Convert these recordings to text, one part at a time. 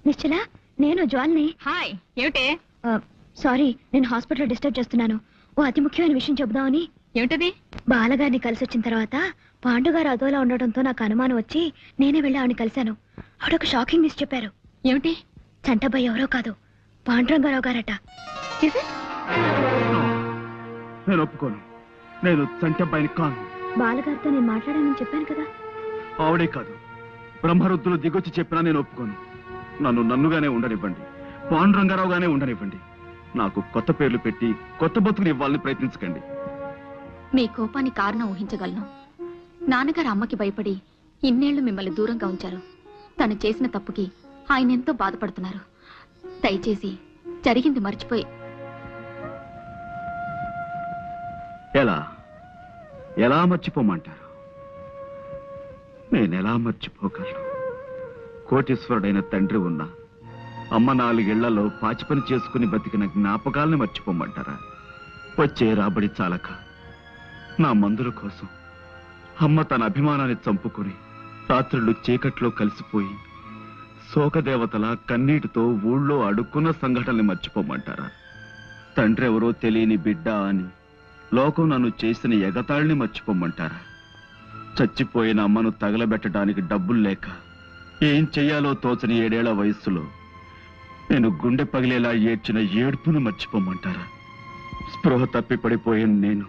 నిశ్చల, నేను జ్వాల్ని. హాయ్, ఏమిటే? సారీ, నేను హాస్పిటల్ డిస్టర్బ్ చేస్తున్నాను. ఓ అతి ముఖ్యమైన విషయం చెబుదామని. ఏమిటది? బాలగారిని కలిసి వచ్చిన తర్వాత పాండుగారు అదోలా ఉండటంతో నాకు అనుమానం వచ్చి నేనే వెళ్ళి ఆవిడని కలిశాను. ఆవిడొక షాకింగ్ న్యూస్ చెప్పారు. ఏమిటి? చంటబ్బాయి ఎవరో కాదు, పాండురంగారావు గారట. నేను ఒప్పుకోను. నేను చంటబ్బాయిని కాను. బాలగారితో నేను మాట్లాడానని చెప్పాను కదా. ఆవిడే కాదు, బ్రహ్మరుద్దులు దిగొచ్చి చెప్పినా నేను ఒప్పుకోను. నన్ను నన్నుగానే ఉండనివ్వండి, పాండురంగారావుగానే ఉండనివ్వండి. నాకు కొత్త పేర్లు పెట్టి కొత్త బతుకుని ఇవ్వాలని ప్రయత్నించకండి. మీ కోపానికి కారణం ఊహించగలను. నాన్నగారు అమ్మకి భయపడి ఇన్నేళ్లు మిమ్మల్ని దూరంగా ఉంచారు. తను చేసిన తప్పుకి ఆయన ఎంతో బాధపడుతున్నారు. దయచేసి జరిగింది మర్చిపోయి. ఎలా ఎలా మర్చిపోమంటారు? నేనెలా మర్చిపోగలను? కోటీశ్వరుడైన తండ్రి ఉన్నా అమ్మ 4 ఏళ్లలో పాచి పని చేసుకుని బతికిన జ్ఞాపకాలని మర్చిపోమంటారా? వచ్చే రాబడి చాలక నా మందుల కోసం అమ్మ తన అభిమానాన్ని చంపుకుని రాత్రులు చీకట్లో కలిసిపోయి శోకదేవతల కన్నీటితో ఊళ్ళో అడుక్కున్న సంఘటనల్ని మర్చిపోమంటారా? తండ్రి ఎవరో తెలియని బిడ్డ అని లోకం నన్ను చేసిన ఎగతాళిని మర్చిపోమంటారా? చచ్చిపోయిన అమ్మను తగలబెట్టడానికి డబ్బులు లేక ఏం చెయ్యాలో తోచని 7 ఏళ్ల వయస్సులో నేను గుండె పగిలేలా ఏడ్చిన ఏడుపును మర్చిపోమంటారా? స్పృహ తప్పి పడిపోయిన నేను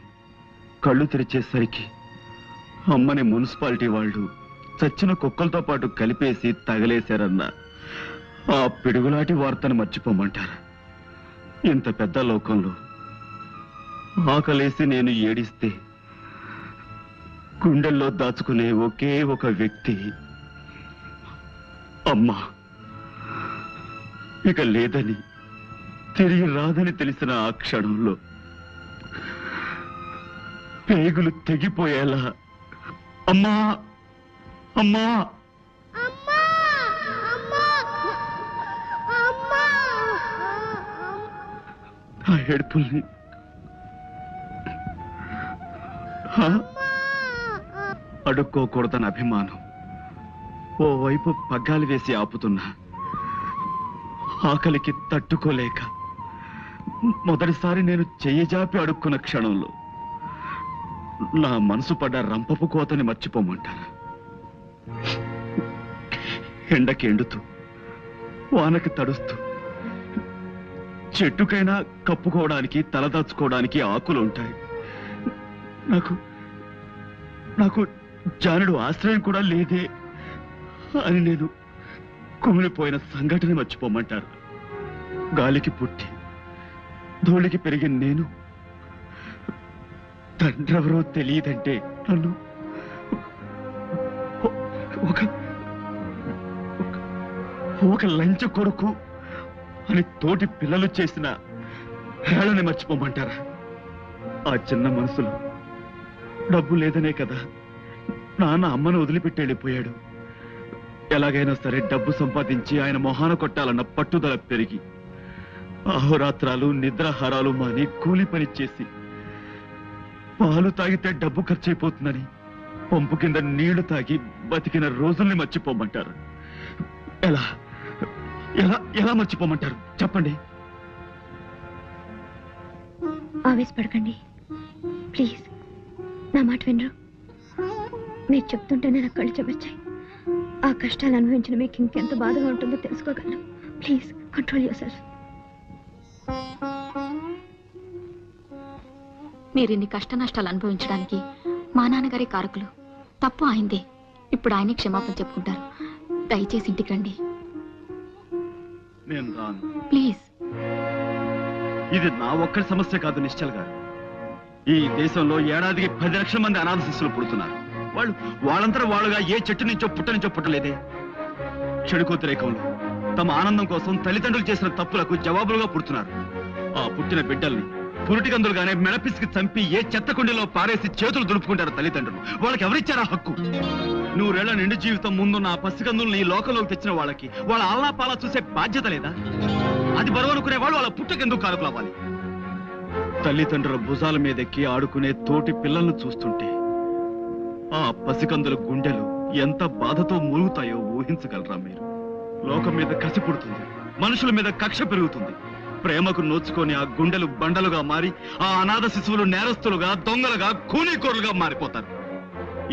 కళ్ళు తెరిచేసరికి అమ్మని మున్సిపాలిటీ వాళ్ళు చచ్చిన కుక్కలతో పాటు కలిపేసి తగలేశారన్న ఆ పిడుగులాంటి వార్తను మర్చిపోమంటారా? ఇంత పెద్ద లోకంలో ఆకలేసి నేను ఏడిస్తే గుండెల్లో దాచుకునే ఒకే ఒక వ్యక్తి అమ్మా ఇక లేదని, తిరిగి రాదని తెలిసిన ఆ క్షణంలో పేగులు తెగిపోయేలా అమ్మా అమ్మా ఆ ఏడుపుల్ని అడుక్కోకూడదని అభిమానం ఓవైపు పగ్గాలు వేసి ఆపుతున్నా ఆకలికి తట్టుకోలేక మొదటిసారి నేను చెయ్యజాపి అడుక్కున్న క్షణంలో నా మనసు పడ్డ రంపపు కోతని మర్చిపోమంటారా? ఎండకి ఎండుతూ వానకి తడుస్తూ చెట్టుకైనా కప్పుకోవడానికి తలదాచుకోవడానికి ఆకులు ఉంటాయి. నాకు నాకు జానుడు ఆశ్రయం కూడా లేదే అని నేను కుమిలిపోయిన సంఘటన మర్చిపోమంటారు. గాలికి పుట్టి ధూళికి పెరిగిన నేను తండ్రెవరో తెలియదంటే నన్ను ఒక లంచ కొడుకు అని తోటి పిల్లలు చేసిన హేళని మర్చిపోమంటారా? ఆ చిన్న మనసులో డబ్బు లేదనే కదా నాన్న అమ్మను వదిలిపెట్టి వెళ్ళిపోయాడు. ఎలాగైనా సరే డబ్బు సంపాదించి ఆయన మొహాన కొట్టాలన్న పట్టుదల పెరిగి అహోరాత్రాలు నిద్రాహారాలు మాని కూలి పని చేసి పాలు తాగితే డబ్బు ఖర్చు అయిపోతుందని పంపు కింద నీళ్లు తాగి బతికిన రోజుల్ని మర్చిపోమంటారు. ఎలా ఎలా ఎలా మర్చిపోమంటారు చెప్పండి? ఆవేశపడకండి ప్లీజ్. నా మాట వినరు. మీరు చెప్తుంటేనే నా కళ్ళు చెమర్చాయి. ఆ కష్టాలు అనుభవించిన మీకు ఇంకెంత బాధగా ఉంటుందో తెలుసుకోగలను. Please control yourself. మీరు ఇన్ని కష్ట నష్టాలు అనుభవించడానికి మా నాన్నగారి కారకులు. తప్పు ఆయనదే. ఇప్పుడు ఆయనే క్షమాపణ చెప్పుకుంటారు. దయచేసి ఇంటికి రండి. నేను రాను. ప్లీజ్. ఇది నా ఒక్కరి సమస్య కాదు నిశ్చల్ గారు. ఈ దేశంలో ఏడాదికి 10 లక్షల మంది అనాథ శిశువులు పుడుతున్నారు. వాళ్ళంతా వాళ్ళుగా ఏ చెట్టు నుంచో పుట్టలేదే. చెడుకోతిరేకంలో తమ ఆనందం కోసం తల్లిదండ్రులు చేసిన తప్పులకు జవాబులుగా పుడుతున్నారు. ఆ పుట్టిన బిడ్డల్ని పురుటికందులుగానే మెడపిసికి చంపి ఏ చెత్త కుండీలో పారేసి చేతులు దులుపుకుంటారు తల్లిదండ్రులు. వాళ్ళకి ఎవరిచ్చారా హక్కు? 100 ఏళ్ల నిండు జీవితం ముందున్న ఆ పసికందుల్ని ఈ లోకంలోకి తెచ్చిన వాళ్ళకి వాళ్ళ ఆలనా పాలా చూసే బాధ్యత లేదా? అది బరువు అనుకునే వాళ్ళు వాళ్ళ పుట్టకెందుకు కారకులు అవ్వాలి? తల్లిదండ్రుల భుజాల మీదెక్కి ఆడుకునే తోటి పిల్లలను చూస్తుంటే ఆ పసికందుల గుండెలు ఎంత బాధతో మూలుగుతాయో ఊహించగలరా మీరు? లోకం మీద కసి పుడుతుంది, మనుషుల మీద కక్ష పెరుగుతుంది. ప్రేమకు నోచుకొని ఆ గుండెలు బండలుగా మారి ఆ అనాథ శిశువులు నేరస్తులుగా, దొంగలుగా, కూలీకోరులుగా మారిపోతారు.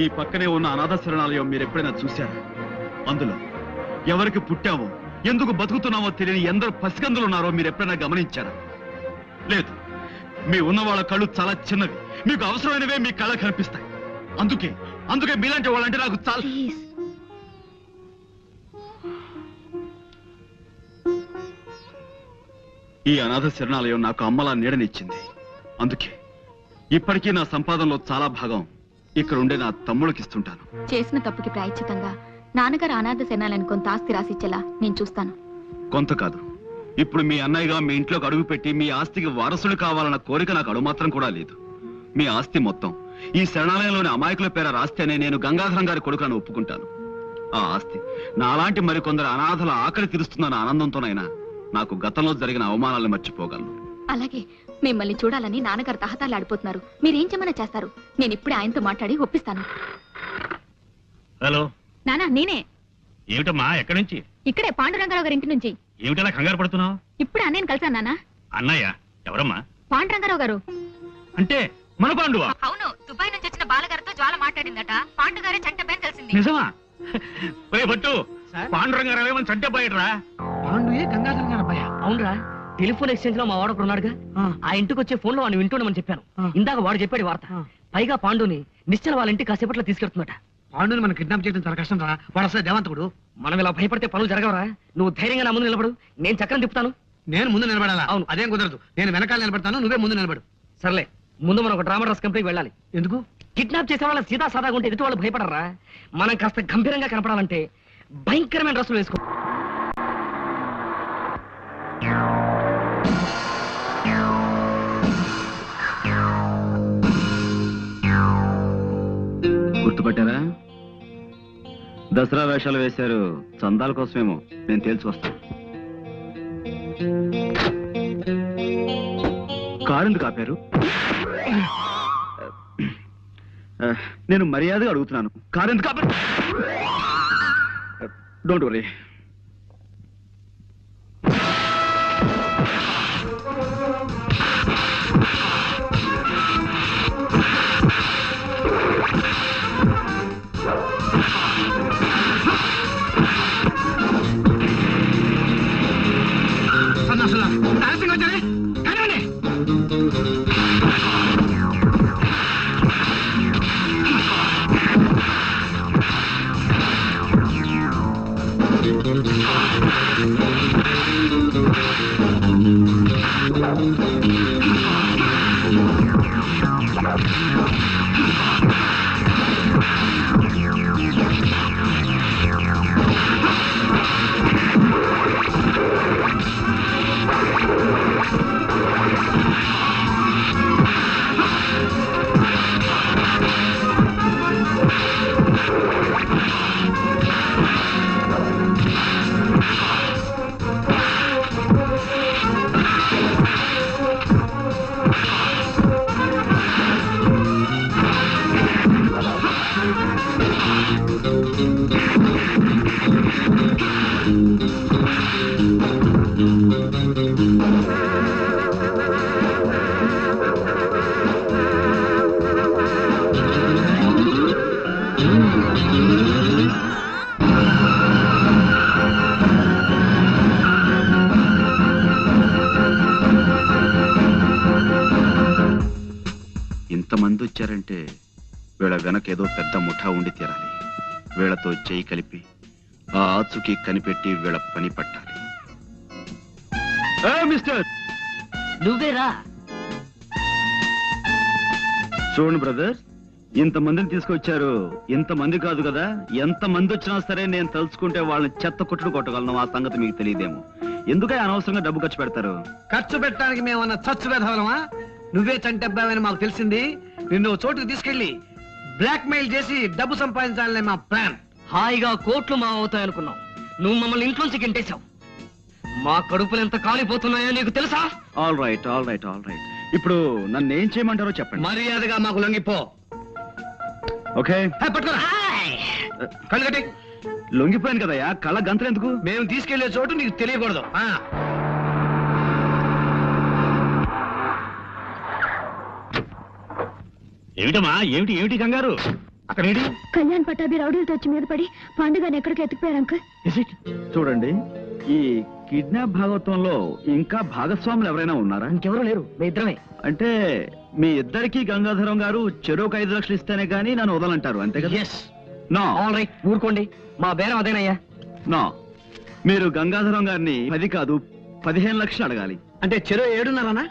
ఈ పక్కనే ఉన్న అనాథ శరణాలయం మీరు ఎప్పుడైనా చూశారా? అందులో ఎవరికి పుట్టావో, ఎందుకు బతుకుతున్నావో తెలియని ఎందరో పసికందులు ఉన్నారో మీరు ఎప్పుడైనా గమనించారా? లేదు. మీ ఉన్న వాళ్ళ కళ్ళు చాలా చిన్నవి, మీకు అవసరమైనవే మీ కళ్ళ కనిపిస్తాయి. అందుకే మీలాంటి వాళ్ళంటే నాకు చాలా. ప్లీజ్. ఈ అనాథ శరణాలయం నాకు అమ్మలా నీడనిచ్చింది. అందుకే ఇప్పటికీ నా సంపాదనలో చాలా భాగం ఇక్కడ ఉండే నా తమ్ముడికి ఇస్తుంటాను. చేసిన తప్పుకి ప్రాయశ్చితంగా నాన్నగారు అనాథ శరణాలను కొంత ఆస్తి రాసిచ్చేలా నేను చూస్తాను. కొంత కాదు, ఇప్పుడు మీ అన్నయ్యగా మీ ఇంట్లోకి అడుగు పెట్టి మీ ఆస్తికి వారసులు కావాలన్న కోరిక నాకు అడుమాత్రం కూడా లేదు. మీ ఆస్తి మొత్తం ఈ శరణాలయంలోని అమాయకుల పేర రాస్తేనే నేను గంగాధరం గారి కొడుకును ఒప్పుకుంటాను. ఆ ఆస్తి నాలాంటి మరికొందరు అనాథల ఆకలి తీరుస్తుందన్న ఆనందంతోనైనా నాకు గతంలో జరిగిన అవమానాలను మర్చిపోగలను. అలాగే మిమ్మల్ని చూడాలని నాన్నగారు తహతాలాడిపోతున్నారు. మీరేం చేయమన్నా చేస్తారు. నేను ఇప్పుడే ఆయనతో మాట్లాడి ఒప్పిస్తాను. హలో నానా, నేనే. ఏమిటమ్మా, ఎక్కడి నుంచి? ఇక్కడే పాండురంగారావు గారి ఇంటి నుంచి. ఏమిటలా కంగారు పడుతున్నావు? ఇప్పుడే అన్నయ్యని కలిసాను నాన్న. అన్నయ్య ఎవరమ్మా? పాండురంగారావు గారు. అంటే మన పాండువా? అవును, దుబాయ్ నుంచి వచ్చిన బాలగారితో జ్వాల మాట్లాడిందట. పాండుగారే చంటబేని తెలిసింది. నిజమా? ఒరే భట్టు, పాండురంగారావేమని చంటే పోయట్రా? పాండుయే గంగాధర్ గారు అబ్బాయి. అవునరా, టెలిఫోన్ ఎక్స్చేంజ్ లో మా వాడు ఒకడు ఉన్నాడుగా, ఆ ఇంటికి వచ్చే ఫోన్ లో వాడిని వింటుండమని చెప్పాను. ఇందాక వాడు చెప్పాడు వార్త. పైగా పాండుని నిశ్చల వాళ్ళ ఇంటికి కాసేపట్లో తీసుకెళ్తున్నట. పాండుని మనం కిడ్నాప్ చేయడం చాలా కష్టం రా. వాడు అసలు దేవంతకుడు. మనం ఇలా భయపడితే పనులు జరగవరా? నువ్వు ధైర్యంగా నా ముందు నిలబడు, నేను చక్రం తిప్పుతాను. నేను ముందు నిలబడాలా? అవును. అదేం కుదరదు. నేను వెనకాల నిలబడతాను, నువ్వే ముందు నిలబడు. సర్లే, ముందు మనం ఒక డ్రామా డ్రెస్ కంపెనీకి వెళ్ళాలి. ఎందుకు? కిడ్నాప్ చేసే వాళ్ళ సీదా సాదాగా ఉంటే ఎదుటి వాళ్ళు భయపడరా? మనం కాస్త గంభీరంగా కనపడాలంటే భయంకరమైన డ్రెస్సులు వేసుకో. గుర్తుపట్టారా? దసరా వేషాలు వేశారు, చందాల కోసమేమో. నేను తేల్చుకొస్తాను. కారు ఎందుకు ఆపారు? నేను మర్యాదగా అడుగుతున్నాను, కారు ఎందుకు ఆపారు? Don't worry. ఇంతమంది వచ్చారంటే వీళ్ళ వెనక ఏదో పెద్ద ముఠా ఉండి తీరాలి. వీళ్ళతో చేయి కలిపి ఆ ఆచుకి కనిపెట్టి వీళ్ళ పని పట్టాలి. మిస్టర్, నువ్వేరా? చూడండి బ్రదర్, ఇంతమందిని తీసుకొచ్చారు. ఇంతమంది కాదు కదా, ఎంతమంది వచ్చినా సరే నేను తలుచుకుంటే వాళ్ళని చెత్త కొట్టుడు కొట్టగలను. ఆ సంగతి మీకు తెలియదేమో. ఎందుకే అనవసరంగా డబ్బు ఖర్చు పెడతారు? ఖర్చు పెట్టడానికి మేమన్నా చచ్చు వేధవలమా? నువ్వే చంటబ్బావని మాకు తెలిసింది. నిన్ను చోటుకు తీసుకెళ్లి బ్లాక్ మెయిల్ చేసి డబ్బు సంపాదించాలనే మా ప్లాన్. హాయిగా కోట్లు మా అవుతాయనుకున్నావు. నువ్వు మమ్మల్ని ఇంట్లోంచి గింటేశావు. మా కడుపులు ఎంత కాలిపోతున్నాయో నీకు తెలుసా? All right, all right, all right. ఇప్పుడు నన్ను ఏం చేయమంటారో చెప్పండి. మర్యాదగా మాకు లొంగిపో. ఓకే, పట్టుకోరా, కళ్ళు కట్టి. లొంగిపోయాను కదయ్యా, కళ్ళ గంతలు ఎందుకు? మేము తీసుకెళ్లే చోటు నీకు తెలియకూడదు. ఏమిటమ్మా, ఏమిటి ఏమిటి కంగారు? అక్కడేంటి? కళ్యాణ్ పటాభి రౌడీలతో వచ్చి మీద పడి పాండుగాని ఎక్కడికి ఎత్తుకుపోయారు అంకుల్. చూడండి, ఈ కిడ్నాప్ భాగవతంలో ఇంకా భాగస్వాములు ఎవరైనా ఉన్నారా? ఇంకెవరూ లేరు, మీ ఇద్దరమే. అంటే మీ ఇద్దరికి గంగాధరం గారు చెరువుకు 5 లక్షలు ఇస్తేనే గానీ నన్ను వదలంటారు, అంతే కదా? ఎస్. నో, ఆల్ రైట్, ఊరుకోండి, మా బేరం అదేనయ్యా. నో, మీరు గంగాధరం గారిని 10 కాదు 15 లక్షలు అడగాలి. అంటే చెరో 7.5?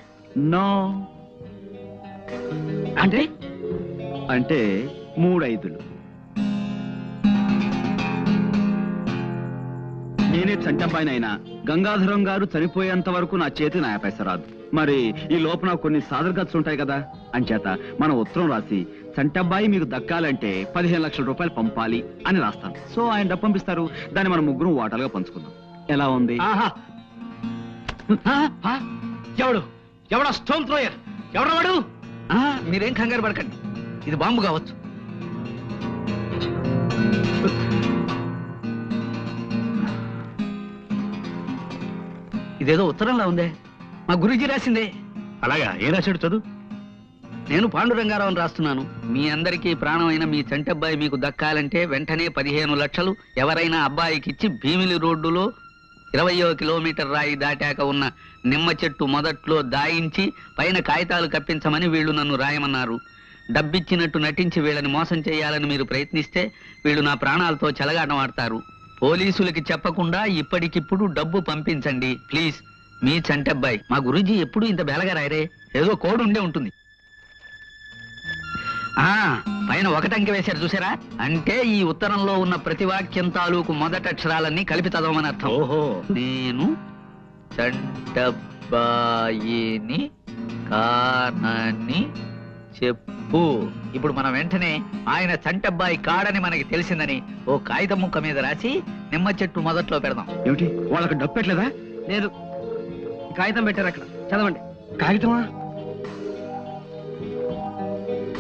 నో, అంటే అంటే 3 5. నేనే చంటబ్బాయినైనా గంగాధరం గారు చనిపోయేంత వరకు నా చేతి నా పైస రాదు. మరి ఈ లోపల కొన్ని సాదర ఖర్చులు ఉంటాయి కదా, అంచేత మనం ఉత్తరం రాసి చంటబ్బాయి మీకు దక్కాలంటే 15 లక్షల రూపాయలు పంపాలి అని రాస్తాను. సో ఆయన డబ్బు పంపిస్తారు, దాన్ని మనం ముగ్గురు వాటాలుగా పంచుకుందాం. ఎలా ఉంది? ఎవడో స్టోన్ థ్రోయర్, ఎవడో వాడు? మీరేం కంగారు పడకండి, ఇది బాంబు కావచ్చు. ఇదేదో ఉత్తరంలా ఉందే, మా గురూజీ రాసిందే. అలాగా, ఏ రాశాడు చదువు? నేను పాండురంగారావుని రాస్తున్నాను. మీ అందరికీ ప్రాణమైన మీ చంటబ్బాయి మీకు దక్కాలంటే వెంటనే 15 లక్షలు ఎవరైనా అబ్బాయికిచ్చి భీమిలి రోడ్డులో 20వ కిలోమీటర్ రాయి దాటాక ఉన్న నిమ్మ చెట్టు మొదట్లో దాయించి పైన కాగితాలు కప్పించమని వీళ్ళు నన్ను రాయమన్నారు. డబ్బిచ్చినట్టు నటించి వీళ్ళని మోసం చేయాలని మీరు ప్రయత్నిస్తే వీళ్ళు నా ప్రాణాలతో చెలగాటం ఆడతారు. పోలీసులకి చెప్పకుండా ఇప్పటికిప్పుడు డబ్బు పంపించండి ప్లీజ్. మీ చంటబ్బాయి. మా గురూజీ ఎప్పుడు ఇంత బేలగా రాయరే, ఏదో కోడ్ ఉండే ఉంటుంది. పైన 1 అంకె వేశారు చూసారా, అంటే ఈ ఉత్తరంలో ఉన్న ప్రతి వాక్యం తాలూకు మొదటి అక్షరాలన్నీ కలిపి చదవమని అర్థం. ఓహో. నేను చంటబ్బాయిని కానని చెప్పు. ఇప్పుడు మనం వెంటనే ఆయన చంటబ్బాయి కాడని మనకి తెలిసిందని ఓ కాగితం ముక్క మీద రాసి నిమ్మ చెట్టు మొదట్లో పెడదాం. ఏమిటి, వాళ్ళకి డబ్బు పెట్టలేదా? లేదు, కాగితం పెట్టారు అక్కడ, చదవండి. కాగితమా?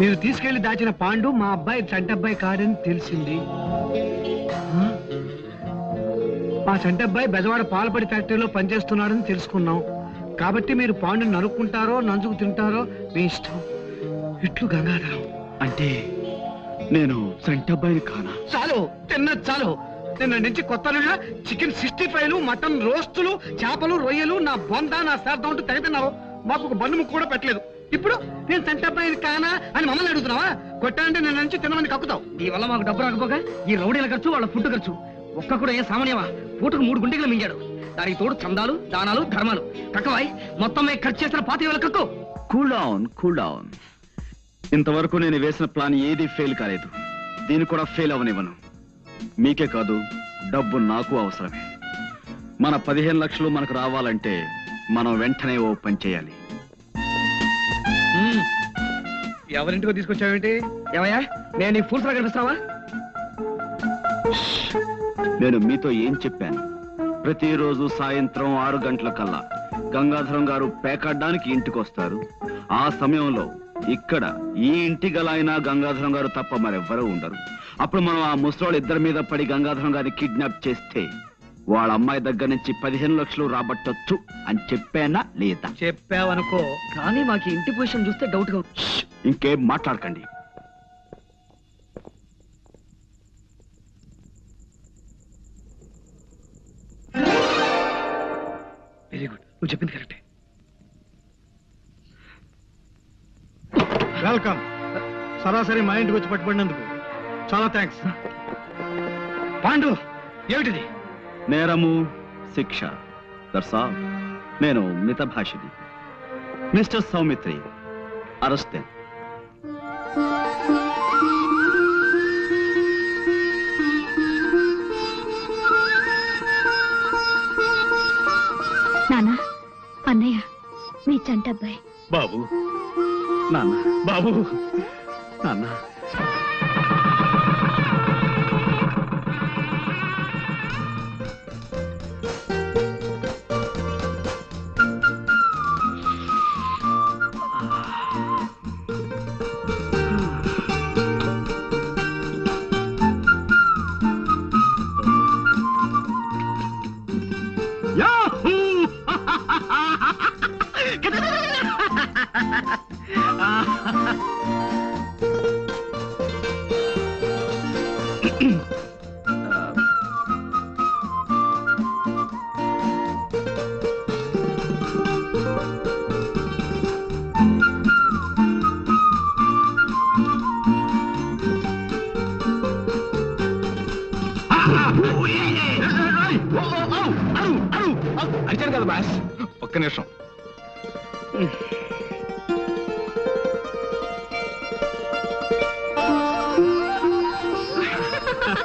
మీరు తీసుకెళ్లి దాచిన పాండు మా అబ్బాయి చంటబ్బాయి కాడని తెలిసింది. మా చంటబ్బాయి బెజవాడ పాలపడి ఫ్యాక్టరీలో పనిచేస్తున్నాడని తెలుసుకున్నాం. కాబట్టి మీరు పాండుని నరుక్కుంటారో నంచుకు తింటారో మీ ఇష్టం. ఇట్లు గంగాధరం. అంటే నేను చంటబ్బాయిని కానా? చాలు, తిన్నది చాలు. నిన్న నుంచి కొత్తగా చికెన్ 65లు, మటన్ రోస్టులు, చేపలు, రొయ్యలు, నా బొంద, నా శ్రాద్ధం అంటూ తెగతిన్నావు. మాకు ఒక బండు ముక్క కూడా పెట్టలేదు. ఇప్పుడు నేను చంటబ్బాయిని కానా అని మమ్మల్ని అడుగుతున్నావా? కొట్టాలంటే నిన్న నుంచి తినమని కక్కుతావు. ఈ వల్ల మాకు డబ్బు రాకపోగా ఈ రౌడీల ఖర్చు, వాళ్ళ ఫుడ్ ఖర్చు ఒక్క కూడా ఏం సామాన్యమా? పూటకు 3 గుంటలు మింగాడు. దానికి తోడు చందాలు, దానాలు, ధర్మాలు. కక్కవాయి మొత్తం ఖర్చు చేసిన 25,000 కక్కు. Cool down, cool down. ఇంతవరకు నేను వేసిన ప్లాన్ ఏది ఫెయిల్ కాలేదు, దీన్ని కూడా ఫెయిల్ అవనివ్వను. మీకే కాదు, డబ్బు నాకు అవసరమే. మన 15 లక్షలు మనకు రావాలంటే మనం వెంటనే ఓ పని చేయాలి. ఎవరింటికో తీసుకొచ్చావేంటి? ఏమయ్యా, నేను నీ ఫుల్స్ లా కనిపిస్తావా? నేను మీతో ఏం చెప్పాను? ప్రతిరోజు సాయంత్రం 6 గంటలకల్లా గంగాధరం గారు పేకాడడానికి ఇంటికి వస్తారు. ఆ సమయంలో ఇక్కడ ఈ ఇంటి గలైనా గంగాధరం గారు తప్ప మరెవ్వరూ ఉండరు. అప్పుడు మనం ఆ ముసలోళ్ళ ఇద్దరి మీద పడి గంగాధరం గారిని కిడ్నాప్ చేస్తే వాళ్ళ అమ్మాయి దగ్గర నుంచి 15 లక్షలు రాబట్టొచ్చు అని చెప్పానా లేదా? చెప్పావనుకో, కానీ మాకు ఇంటి పొజిషన్ చూస్తే డౌట్ గా. ఇంకేం మాట్లాడకండి. వెరీ గుడ్, నువ్వు చెప్పింది కరెక్టే. వెల్కమ్. సరాసరి మా ఇంటికి వచ్చి పట్టుబడినందుకు చాలా థ్యాంక్స్. పాండు, ఏమిటిది? నేరము, శిక్ష, దట్స్ ఆల్. నేను మితభాషిని. Mister Saumitri, arrest. నానా, అన్నయ్య, మీ చంటబ్బాయి. బాబు, నాన్న, బాబు, నాన్న. అరిచాను కదా బాస్, ఒక్క నిమిషం.